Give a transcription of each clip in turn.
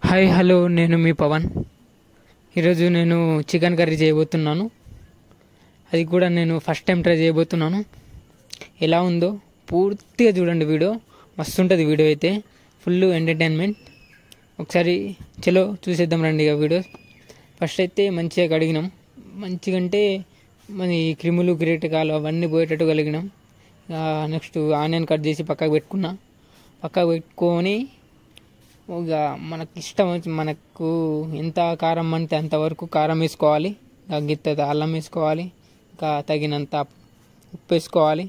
Hi hello నేను మీ పవన్. ఈరోజు నేను చికెన్ కర్రీ చేయబోతున్నాను. అది కూడా నేను ఫస్ట్ టైం ట్రై చేయబోతున్నాను. ఎలా ఉందో పూర్తిగా చూడండి. వీడియో మస్తు ఉంటుంది. వీడియో అయితే ఫుల్ ఎంటర్టైన్మెంట్. ఒకసారి చలో చూసేద్దాం రండి. ఇక వీడియో ఫస్ట్ అయితే మంచిగా కడిగినాం. మంచిగా అంటే మన క్రిములు కిరీటకాలు అవన్నీ పోయేటట్టు కలిగినాం. నెక్స్ట్ ఆనియన్ కట్ చేసి పక్కకు పెట్టుకొని ఇక మనకు ఇష్టం మనకు ఎంత కారం అంటే అంతవరకు కారం వేసుకోవాలి. గిత్త అల్లం వేసుకోవాలి. ఇంకా తగినంత ఉప్పు వేసుకోవాలి.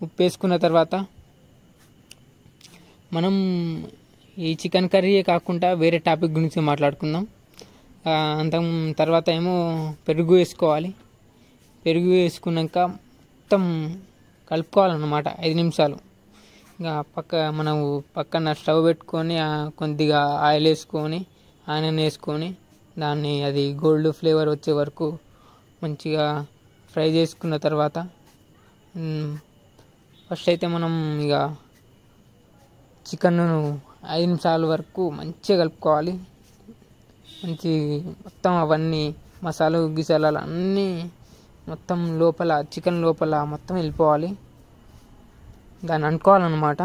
ఉప్పు వేసుకున్న తర్వాత మనం ఈ చికెన్ కర్రీయే కాకుండా వేరే టాపిక్ గురించి మాట్లాడుకుందాం. అంత తర్వాత ఏమో పెరుగు వేసుకోవాలి. పెరుగు వేసుకున్నాక మొత్తం కలుపుకోవాలన్నమాట 5 నిమిషాలు. ఇంకా మనము పక్కన స్టవ్ పెట్టుకొని కొద్దిగా ఆయిల్ వేసుకొని ఆనియన్ వేసుకొని దాన్ని అది గోల్డ్ ఫ్లేవర్ వచ్చే వరకు మంచిగా ఫ్రై చేసుకున్న తర్వాత ఫస్ట్ అయితే మనం ఇక చికెన్ 5 నిమిషాల వరకు మంచిగా కలుపుకోవాలి. మొత్తం అవన్నీ మసాలాలు అన్నీ మొత్తం చికెన్ లోపల మొత్తం వెళ్ళిపోవాలి. దాన్ని అనుకోవాలన్నమాట.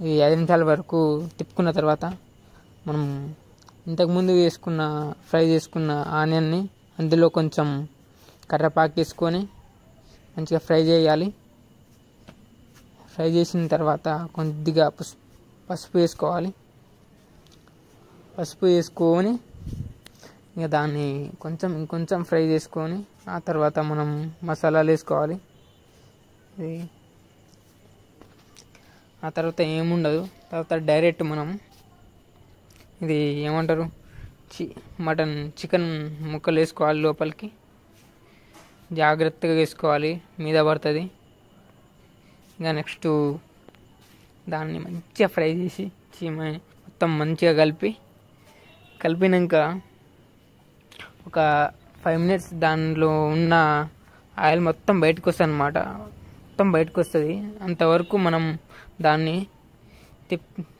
ఈ 5 నిమిషాల వరకు తిప్పుకున్న తర్వాత మనం ఇంతకుముందు ఫ్రై చేసుకున్న ఆనియన్ని అందులో కొంచెం కర్రపాకు వేసుకొని మంచిగా ఫ్రై చేయాలి. ఫ్రై చేసిన తర్వాత కొద్దిగా పసుపు వేసుకోవాలి. పసుపు వేసుకొని ఇక దాన్ని ఇంకొంచెం ఫ్రై చేసుకొని ఆ తర్వాత మనం మసాలాలు వేసుకోవాలి. ఆ తర్వాత ఏముండదు. తర్వాత డైరెక్ట్ మనం ఇది ఏమంటారు చికెన్ ముక్కలు వేసుకోవాలి. లోపలికి జాగ్రత్తగా వేసుకోవాలి, మీద పడుతుంది. ఇంకా నెక్స్ట్ దాన్ని మంచిగా ఫ్రై చేసి మొత్తం మంచిగా కలిపినాక ఒక 5 మినిట్స్ దానిలో ఉన్న ఆయిల్ మొత్తం బయటకు వస్తుంది అన్నమాట. మొత్తం బయటకు వస్తుంది. అంతవరకు మనం దాన్ని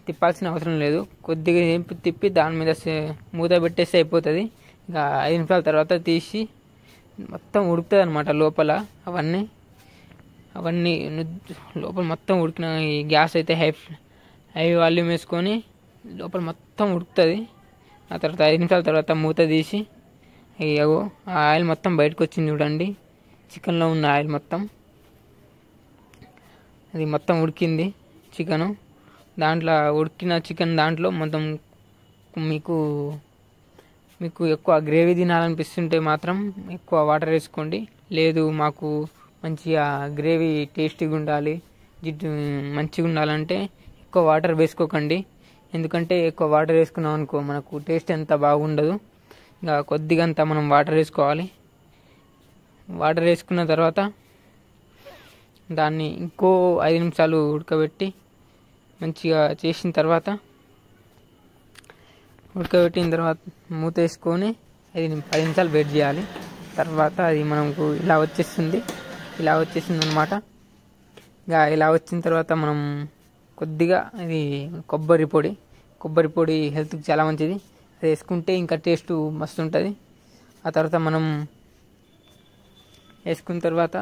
తిప్పాల్సిన అవసరం లేదు. కొద్దిగా తిప్పి దాని మీద మూత పెట్టేస్తే అయిపోతుంది. ఇంకా 5 నిమిషాల తర్వాత తీసి మొత్తం ఉడుకుతుంది అన్నమాట. లోపల అవన్నీ లోపల మొత్తం ఉడికిన ఈ గ్యాస్ అయితే హై వాల్యూమ్ వేసుకొని లోపల మొత్తం ఉడుకుతుంది. ఆ తర్వాత 5 నిమిషాల తర్వాత మూత తీసి ఆ ఆయిల్ మొత్తం బయటకు వచ్చింది చూడండి. చికెన్లో ఉన్న ఆయిల్ మొత్తం అది మొత్తం ఉడికింది. ఉడికిన చికెన్ దాంట్లో మొత్తం మీకు ఎక్కువ గ్రేవీ తినాలనిపిస్తుంటే మాత్రం ఎక్కువ వాటర్ వేసుకోండి. లేదు మాకు మంచిగా గ్రేవీ టేస్టీగా ఉండాలి, మంచిగా ఉండాలంటే ఎక్కువ వాటర్ వేసుకోకండి. ఎందుకంటే ఎక్కువ వాటర్ వేసుకున్నాం అనుకో మనకు టేస్ట్ ఎంత బాగుండదు. ఇంకా కొద్దిగంత మనం వాటర్ వేసుకోవాలి. వాటర్ వేసుకున్న తర్వాత దాన్ని ఇంకో 5 నిమిషాలు ఉడకబెట్టి మంచిగా చేసిన తర్వాత మూత వేసుకొని 10 నిమిషాలు వెయిట్ చేయాలి. తర్వాత అది మనకు ఇలా వచ్చేస్తుంది అన్నమాట. ఇంకా ఇలా వచ్చిన తర్వాత మనం కొద్దిగా ఇది కొబ్బరి పొడి హెల్త్కి చాలా మంచిది. అది వేసుకుంటే ఇంకా టేస్ట్ మస్తు ఉంటుంది. ఆ తర్వాత మనం వేసుకున్న తర్వాత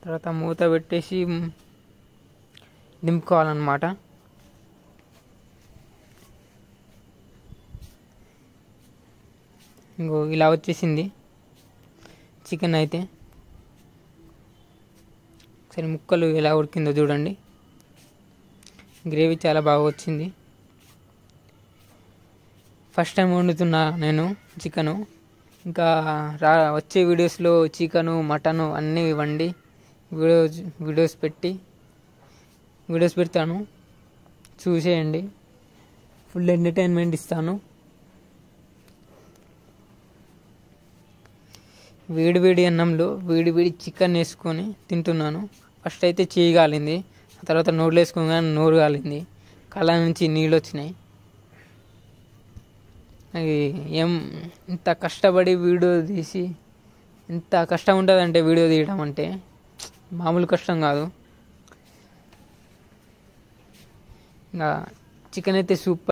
తర్వాత మూత పెట్టేసి దింపుకోవాలన్నమాట. ఇంకో ఇలా వచ్చేసింది చికెన్ అయితే. ఒకసారి ముక్కలు ఎలా ఉడికిందో చూడండి. గ్రేవీ చాలా బాగా వచ్చింది. ఫస్ట్ టైం వండుతున్నా నేను చికెను. ఇంకా వచ్చే వీడియోస్లో చికెను మటను అన్నీ వండి వీడియోస్ పెడతాను. చూసేయండి. ఫుల్ ఎంటర్టైన్మెంట్ ఇస్తాను. వేడి అన్నంలో వేడి చికెన్ వేసుకొని తింటున్నాను. ఫస్ట్ అయితే చేయి కాలింది. ఆ తర్వాత నోట్లో వేసుకోగానే నోరు కాలింది. కళ్ళ నుంచి నీళ్ళు వచ్చినాయి. ఇంత కష్టపడి వీడియో తీసి ఎంత కష్టం ఉంటుందంటే వీడియో తీయడం అంటే మామూలు కష్టం కాదు. ఇంకా చికెన్ అయితే సూపర్.